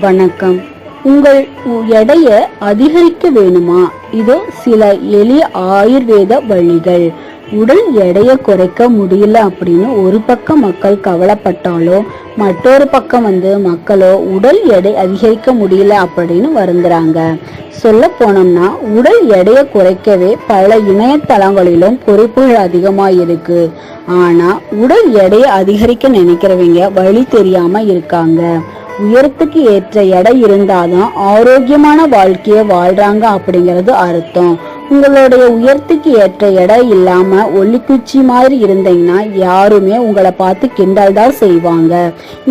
வணக்கம். உங்கள் எடையை அதிகரிக்க வேணுமா? இதோ சில எளிய ஆயுர்வேத வழிகள். உடல் எடையை குறைக்க முடியல அப்படின்னு ஒரு பக்கம் மக்கள் கவலைப்பட்டாலோ, மற்றொரு பக்கம் மக்களோ உடல் எடை அதிகரிக்க முடியல அப்படின்னு வருந்துறாங்க. சொல்ல போனோம்னா உடல் எடையை குறைக்கவே பல இணையதளங்களிலும் குறிப்புகள் அதிகமா இருக்கு. ஆனா உடல் எடையை அதிகரிக்க நினைக்கிறவங்க வழி தெரியாம இருக்காங்க. உயரத்துக்கு ஏற்ற எடை இருந்தாதான் ஆரோக்கியமான வாழ்க்கைய வாழ்றாங்க அப்படிங்கிறது அர்த்தம். உங்களுடைய உயரத்துக்கு ஏற்ற எடை இல்லாம ஒல்லிக்குச்சி மாதிரி இருந்தீங்கன்னா யாருமே உங்களை பார்த்து கிண்டல் தான் செய்வாங்க.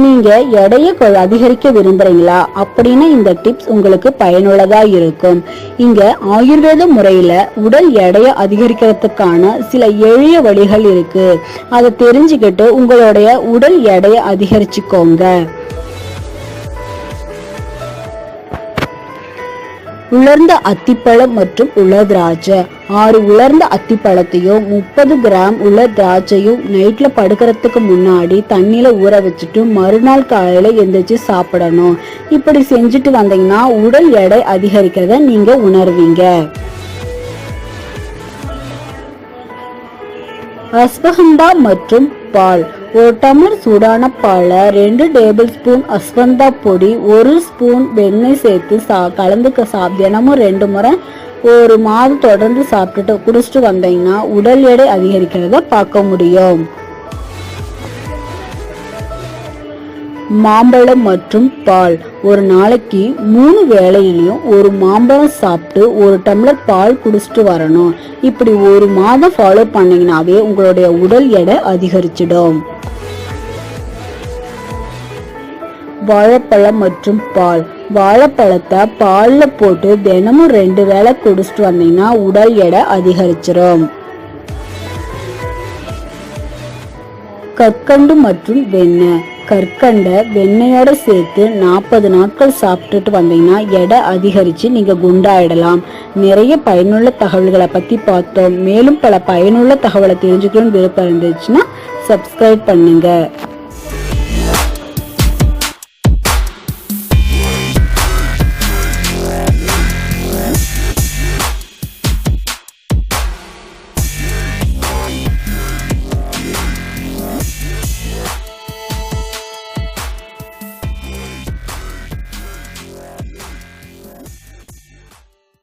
நீங்க எடையை அதிகரிக்க விரும்புறீங்களா அப்படின்னு இந்த டிப்ஸ் உங்களுக்கு பயனுள்ளதா இருக்கும். இங்க ஆயுர்வேத முறையில உடல் எடையை அதிகரிக்கிறதுக்கான சில எளிய வழிகள் இருக்கு. அதை தெரிஞ்சுக்கிட்டு உங்களுடைய உடல் எடையை அதிகரிச்சுக்கோங்க. உலர்ந்த அத்திப்பழம் மற்றும் உலர் திராட்சை. 6 உலர்ந்த அத்திப்பழத்தையும் 30 கிராம் உலர் திராட்சையும் நைட்ல படுக்கிறதுக்கு முன்னாடி தண்ணியில ஊற வச்சுட்டு மறுநாள் காலையில எந்திரிச்சு சாப்பிடணும். இப்படி செஞ்சுட்டு வந்தீங்கன்னா உடல் எடை அதிகரிக்கிறத நீங்க உணர்வீங்க. அஸ்வகந்தா மற்றும் பால். ஒரு டம்ளர் சூடான பாலை 2 டேபிள் ஸ்பூன் அஸ்வந்தா பொடி 1 ஸ்பூன் வெண்ணெய் சேர்த்து கலந்து தினமும் 2 முறை ஒரு மாதம் தொடர்ந்து குடிச்சிட்டு வந்தீங்கன்னா உடல் எடை அதிகரிக்கிறத பார்க்க முடியும். மாம்பழம் மற்றும் பால். ஒரு நாளைக்கு 3 வேளையிலையும் ஒரு மாம்பழம் சாப்பிட்டு 1 டம்ளர் பால் குடிச்சிட்டு வரணும். இப்படி ஒரு மாதம் ஃபாலோ பண்ணீங்கன்னாவே உங்களுடைய உடல் எடை அதிகரிச்சிடும். வாழைப்பழம் மற்றும் பால். வாழைப்பழத்தை பால்ல போட்டு தினமும் 2 வேளை குடிச்சிட்டு வந்தீங்கன்னா உடல் எடை அதிகரிச்சிடும். கற்கண்டு மற்றும் வெண்ணெய். கற்கண்டை வெண்ணெயோட சேர்த்து 40 நாட்கள் சாப்பிட்டுட்டு வந்தீங்கன்னா எடை அதிகரிச்சு நீங்க குண்டாயிடலாம். நிறைய பயனுள்ள தகவல்களை பத்தி பார்த்தோம். மேலும் பல பயனுள்ள தகவலை தெரிஞ்சுக்கணும்னு விருப்பம் இருந்துச்சுன்னா சப்ஸ்கிரைப் பண்ணுங்க.